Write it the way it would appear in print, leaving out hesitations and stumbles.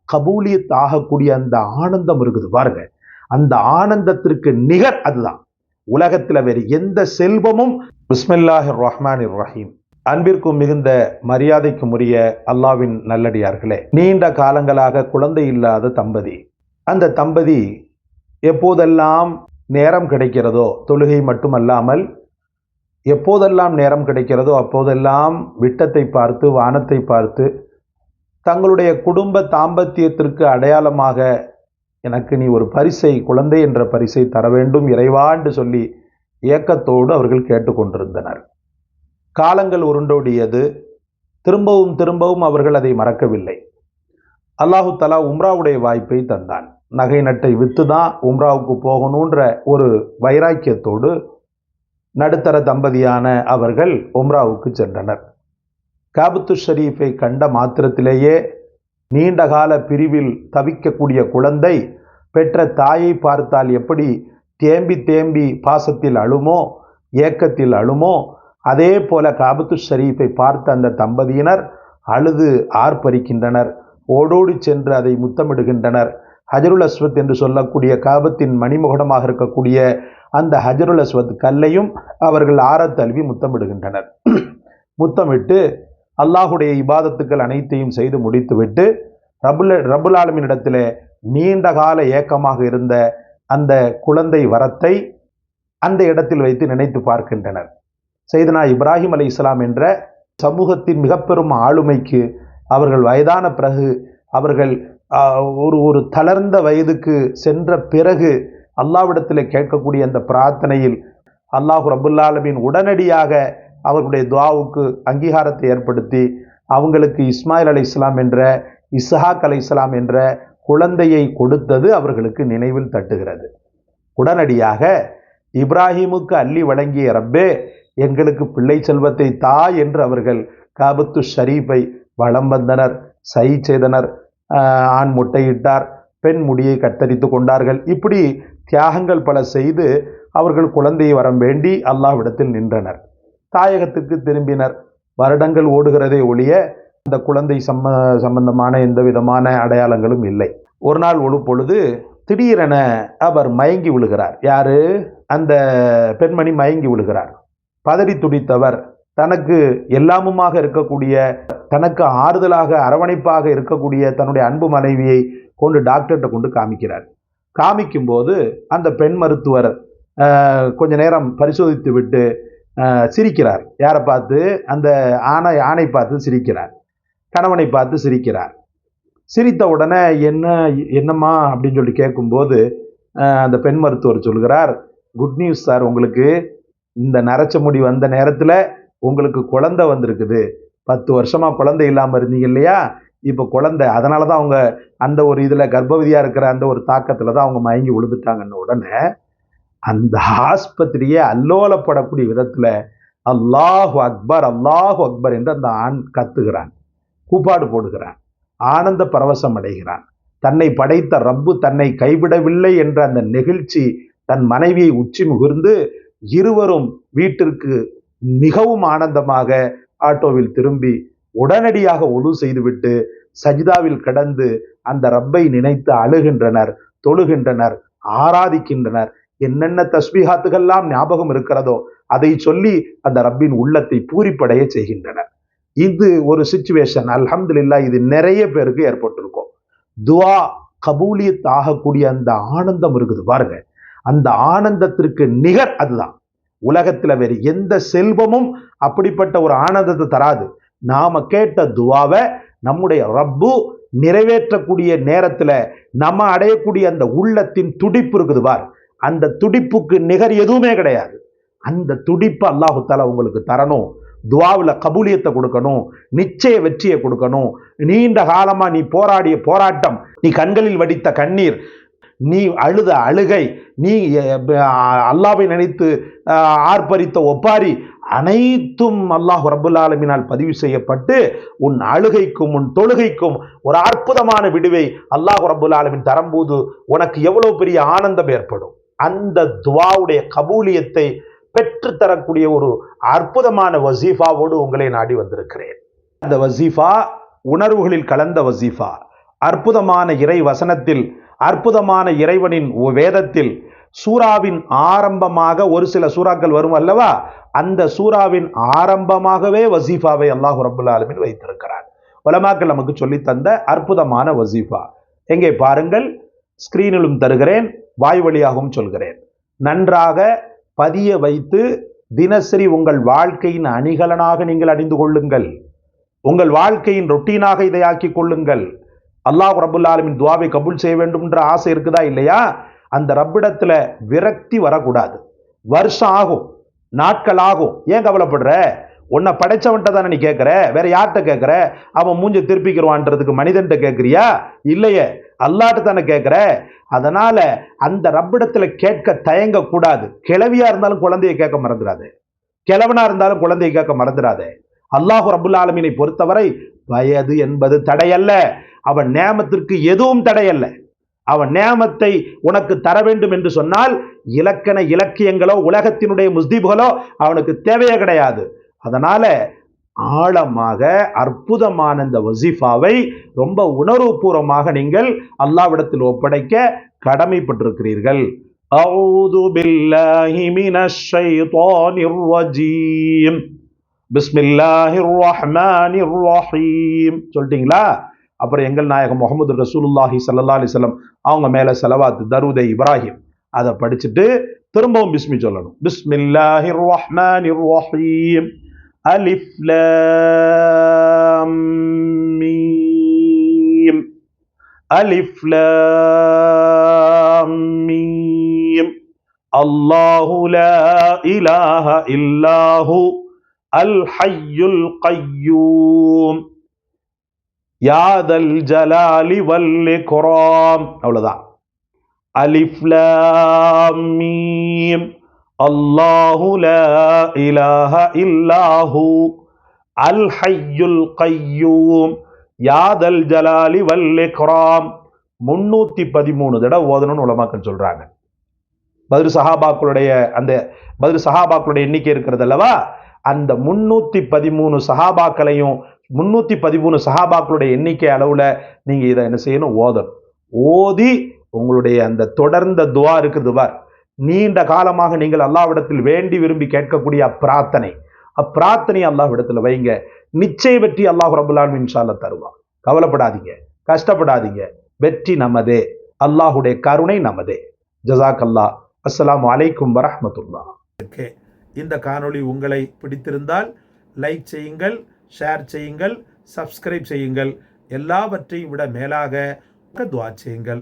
கபூலியத் ஆகக்கூடிய அந்த ஆனந்தம் இருக்குது பாருங்க. அந்த ஆனந்தத்திற்கு நிகர் அதுதான். உலகத்துல வேறு எந்த செல்வமும். பிஸ்மில்லாஹிர் ரஹ்மானிர் ரஹீம். அன்பிற்கும் மிகுந்த மரியாதைக்கும் உரிய அல்லாவின் நல்லடியார்களே, நீண்ட காலங்களாக குழந்தை இல்லாத தம்பதி. அந்த தம்பதி எப்போதெல்லாம் நேரம் கிடைக்கிறதோ, தொழுகை மட்டுமல்லாமல் எப்போதெல்லாம் நேரம் கிடைக்கிறதோ அப்போதெல்லாம் விட்டத்தை பார்த்து, வானத்தை பார்த்து, தங்களுடைய குடும்ப தாம்பத்தியத்திற்கு அடையாளமாக எனக்கு நீ ஒரு பரிசை, குழந்தை என்ற பரிசை தர வேண்டும் இறைவா என்று சொல்லி ஏக்கத்தோடு அவர்கள் கேட்டுக்கொண்டிருந்தனர். காலங்கள் உருண்டோடியது. திரும்பவும் திரும்பவும் அவர்கள் அதை மறக்கவில்லை. அல்லாஹு தஆலா உம்ராவுடைய வாய்ப்பை தந்தான். நகை நட்டை வித்து தான் உம்ராவுக்கு போகணுன்ற ஒரு வைராக்கியத்தோடு நடுத்தர தம்பதியான அவர்கள் உம்ராவுக்கு சென்றனர். காபத்து ஷரீஃபை கண்ட மாத்திரத்திலேயே நீண்டகால பிரிவில் தவிக்கக்கூடிய குழந்தை பெற்ற தாயை பார்த்தால் எப்படி தேம்பி தேம்பி பாசத்தில் அழுமோ, ஏக்கத்தில் அழுமோ, அதே போல காபத்து ஷரீஃபை பார்த்த அந்த தம்பதியினர் அழுது ஆர்ப்பரிக்கின்றனர். ஓடோடி சென்று அதை முத்தமிடுகின்றனர். ஹஜருல் அஸ்வத் என்று சொல்லக்கூடிய காபத்தின் மணிமுகடமாக இருக்கக்கூடிய அந்த ஹஜருல் அஸ்வத் கல்லையும் அவர்கள் ஆறத் தழுவி முத்தமிடுகின்றனர். முத்தமிட்டு அல்லாஹுடைய இபாதத்துக்கள் அனைத்தையும் செய்து முடித்துவிட்டு ரப்புல் ஆலமீனிடத்திலே நீண்ட கால ஏக்கமாக இருந்த அந்த குழந்தை வரத்தை அந்த இடத்தில் வைத்து நினைத்து பார்க்கின்றனர். சையதுனா இப்ராஹிம் அலைஹிஸ்ஸலாம் என்ற சமூகத்தின் மிக பெரும் ஆளுமைக்கு அவர்கள் வயதான பிறகு, அவர்கள் ஒரு தளர்ந்த வயதுக்கு சென்ற பிறகு அல்லாஹ்விடத்தில் கேட்கக்கூடிய அந்த பிரார்த்தனையில் அல்லாஹ் ரப்புல் ஆலமீன் உடனடியாக அவர்களுடைய துஆவுக்கு அங்கீகாரத்தை ஏற்படுத்தி அவங்களுக்கு இஸ்மாயில் அலைஹிஸ்ஸலாம் என்ற, இஸ்ஹாக் அலைஹிஸ்ஸலாம் என்ற குழந்தையை கொடுத்தது அவர்களுக்கு நினைவில் தட்டுகிறது. உடனடியாக இப்ராஹிமுக்கு அள்ளி வழங்கிய ரப்பே எங்களுக்கு பிள்ளை செல்வத்தை தா என்று அவர்கள் காபத்து ஷரீஃபை வலம் வந்தனர், சை செய்தனர். ஆண் முட்டையிட்டார், பெண் முடியை கத்தரித்து கொண்டார்கள். இப்படி தியாகங்கள் பல செய்து அவர்கள் குழந்தையை வரம் வேண்டி அல்லாஹ்விடத்தில் நின்றனர். தாயகத்துக்கு திரும்பினர். வருடங்கள் ஓடுகிறதே ஒழிய அந்த குழந்தை சம்பந்தமான எந்த விதமான அடையாளங்களும் இல்லை. ஒரு நாள் ஒரு பொழுது திடீரென அவர் மயங்கி விழுகிறார். யாரு? அந்த பெண்மணி மயங்கி விழுகிறார். பதறி துடித்தவர் தனக்கு எல்லாமுமாக இருக்கக்கூடிய, தனக்கு ஆறுதலாக அரவணைப்பாக இருக்கக்கூடிய தன்னுடைய அன்பு மனைவியை கொண்டு டாக்டர்கிட்ட கொண்டு காமிக்கிறார். காமிக்கும் போது அந்த பெண் மருத்துவர் கொஞ்ச நேரம் பரிசோதித்து விட்டு சிரிக்கிறார். யாரை பார்த்து? அந்த ஆணை பார்த்து சிரிக்கிறார். கணவனை பார்த்து சிரிக்கிறார். சிரித்த உடனே என்னம்மா அப்படின்னு சொல்லி கேட்கும்போது அந்த பெண் மருத்துவர் சொல்கிறார், குட் நியூஸ் சார், உங்களுக்கு இந்த நரைச்ச முடி வந்த நேரத்தில் உங்களுக்கு குழந்தை வந்திருக்குது. 10 வருஷமா குழந்தை இல்லாமல் இருந்தீங்க இல்லையா, இப்போ குழந்தை. அதனால தான் அவங்க அந்த ஒரு இதில் கர்ப்பவதியாக இருக்கிற அந்த ஒரு தாக்கத்தில் தான் அவங்க மயங்கி விழுந்துட்டாங்கன்னு உடனே அந்த ஆஸ்பத்திரியே அல்லோலப்படக்கூடிய விதத்தில் அல்லாஹு அக்பர், அல்லாஹு அக்பர் என்று அந்த ஆண் கத்துகிறான், கூப்பாடு போடுகிறான், ஆனந்த பரவசம் அடைகிறான். தன்னை படைத்த ரப்பு தன்னை கைவிடவில்லை என்ற அந்த நெகிழ்ச்சி தன் மனைவியை உச்சி முகிர்ந்து இருவரும் வீட்டிற்கு மிகவும் ஆனந்தமாக ஆட்டோவில் திரும்பி உடனடியாக ஒது செய்துவிட்டு சஜிதாவில் கடந்து அந்த ரப்பை நினைத்து அழுகின்றனர், தொழுகின்றனர், ஆராதிக்கின்றனர். என்னென்ன தஸ்பீஹாத்துகள்லாம் ஞாபகம் இருக்கிறதோ அதை சொல்லி அந்த ரப்பின் உள்ளத்தை பூரிப்படைய செய்கின்றனர். இது ஒரு சிச்சுவேஷன். அல்ஹம்துலில்லாஹ், இது நிறைய பேருக்கு ஏற்பட்டிருக்கும். துஆ கபூலியத் ஆகக்கூடிய அந்த ஆனந்தம் இருக்குது பாருங்க. அந்த ஆனந்தத்திற்கு நிகர் அதுதான். உலகத்துல வேறு எந்த செல்வமும் அப்படிப்பட்ட ஒரு ஆனந்தத்தை தராது. நாம கேட்ட துஆவை நம்முடைய ரப்பு நிறைவேற்றக்கூடிய நேரத்துல நம்ம அடையக்கூடிய அந்த உள்ளத்தின் துடிப்பு இருக்குது பார், அந்த துடிப்புக்கு நிகர் எதுவுமே கிடையாது. அந்த துடிப்பு அல்லாஹு தஆலா உங்களுக்கு தரணும். துஆவுல கபூலியத்தை கொடுக்கணும், நிச்சய வெற்றியை கொடுக்கணும். நீண்ட காலமா நீ போராடிய போராட்டம், நீ கண்களில் வடித்த கண்ணீர், நீ அழுத அழுகை, நீ அல்லாஹ்வை நினைத்து ஆர்ப்பரித்த ஒப்பாரி அனைத்தும் அல்லாஹ் ரப்புல் ஆலமீனால் பதிவு செய்யப்பட்டு உன் அழுகைக்கும் உன் தொழுகைக்கும் ஒரு அற்புதமான விடுவை அல்லாஹ் ரப்புல் ஆலமீன் தரும்போது உனக்கு எவ்வளவு பெரிய ஆனந்தம் ஏற்படும். அந்த துஆவுடைய கபூலியத்தை பெற்றுத்தரக்கூடிய ஒரு அற்புதமான வசீஃபாவோடு உங்களை நாடி வந்திருக்கிறேன். அந்த வசீஃபா உணர்வுகளில் கலந்த வசீஃபா, அற்புதமான இறை வசனத்தில், அற்புதமான இறைவனின் வேதத்தில் சூராவின் ஆரம்பமாக ஒரு சில சூறாக்கள் வரும் அல்லவா, அந்த சூறாவின் ஆரம்பமாகவே வசீஃபாவை அல்லாஹ் ரப்பல் ஆலமீன் வைத்திருக்கிறார். உலமாக்கள் நமக்கு சொல்லி தந்த அற்புதமான வசீஃபா. எங்கே பாருங்கள், ஸ்கிரீனிலும் தருகிறேன், வாய் வழியாகவும் சொல்கிறேன். நன்றாக பதிய வைத்து தினசரி உங்கள் வாழ்க்கையின் அணிகலனாக நீங்கள் அணிந்து கொள்ளுங்கள். உங்கள் வாழ்க்கையின் ரொட்டீனாக இதை ஆக்கிக் கொள்ளுங்கள். அல்லாஹ் ரப்பல் ஆலமீன் துஆவை கபூல் செய்ய வேண்டும் என்ற ஆசை இருக்குதா இல்லையா? அந்த ரப்பிடத்துல விரக்தி வரக்கூடாது. வருஷம் ஆகும், நாட்கள் ஆகும், ஏன் கவலைப்படுற? உன்னை படைச்சவன்ட்ட தானே நீ கேட்கிற, வேற யார்கிட்ட கேட்கிற? அவன் மூஞ்ச திருப்பிக்கிறவான்றதுக்கு மனிதன்ட்ட கேட்கிறியா? இல்லையே, அல்லாஹ்ட்ட தானே கேட்கிற. அதனால அந்த ரப்பிடத்துல கேட்க தயங்க கூடாது. கிழவியா இருந்தாலும் குழந்தையை கேட்க மறந்துடாது, கிழவனா இருந்தாலும் குழந்தையை கேட்க மறந்துடாது. அல்லாஹ் ரப்பல் ஆலமீனை பொறுத்தவரை வயது என்பது தடையல்ல, அவன் நேமத்திற்கு எதுவும் தடையல்ல. அவன் நேமத்தை உனக்கு தர வேண்டும் என்று சொன்னால் இலக்கண இலக்கியங்களோ உலகத்தினுடைய முஸ்தீப்களோ அவனுக்கு தேவையே கிடையாது. அதனால ஆழமாக அற்புதமான இந்த வசீஃபாவை ரொம்ப உணர்வுபூர்வமாக நீங்கள் அல்லாஹ்விடத்தில் ஒப்படைக்க கடமைப்பட்டிருக்கிறீர்கள். அஊது பில்லாஹி மினஷ் ஷைத்தானிர் ரஜீம், பிஸ்மில்லாஹிர் ரஹ்மானிர் ரஹீம் சொல்லிட்டீங்களா? அப்புறம் எங்கள் நாயகம் முஹம்மது ரசூலுல்லாஹி ஸல்லல்லாஹு அலைஹி வஸல்லம் அவங்க மேல ஸலவாத் தரூதை இப்ராஹிம் அதை படிச்சுட்டு திரும்பவும் பிஸ்மி சொல்லணும். பிஸ்மில்லாஹிர் ரஹ்மானிர் ரஹீம், அலிஃப் லாம் மீம், அலிஃப் லாம் மீம், அல்லாஹு லா இலாஹ இல்லாஹு அல் ஹய்யுல் கய்யூம், யாதல் ஜலாலி வல் இக்ராம். அவ்வளவுதான். அலிஃப் லாம் மீம், அல்லாஹு லா இலாஹ இல்லாஹு அல் ஹய்யுல் கய்யூம், யாதல் ஜலாலி வல் இக்ராம் 313 தடவை ஓதணும்னு உலமாக்கள் சொல்றாங்க. பத்ர் சஹாபாக்களுடைய அந்த பத்ர் சஹாபாக்களுடைய எண்ணிக்கை இருக்கிறது அல்லவா, அந்த 313 சஹாபாக்களையும் 313 சஹாபாக்களுடைய எண்ணிக்கை அளவுல நீங்க இதை என்ன செய்யணும்? ஓதணும். ஓதி உங்களுடைய அந்த தொடர்ந்த துஆ இருக்குது பார், நீண்ட காலமாக நீங்கள் அல்லாஹ்விடத்தில் வேண்டி விரும்பி கேட்கக்கூடிய அப்பிரார்த்தனை அல்லாஹ்விடத்தில் வைங்க. நிச்சய வெற்றி அல்லாஹ் ரப்பல் ஆலமீன் இன்ஷா அல்லாஹ் தருவான். கவலைப்படாதீங்க, கஷ்டப்படாதீங்க, வெற்றி நமதே, அல்லாஹ்வுடைய கருணை நமதே. ஜஸாக்கல்லாஹ். அஸ்ஸலாமு அலைக்கும் வரஹ்மத்துல்லாஹ். இந்த காணொளி உங்களை பிடித்திருந்தால் லைக் செய்யுங்கள், ஷேர் செய்யுங்கள், சப்ஸ்கிரைப் செய்யுங்கள். எல்லாவற்றையும் விட மேலாக துஆ செய்யுங்கள்.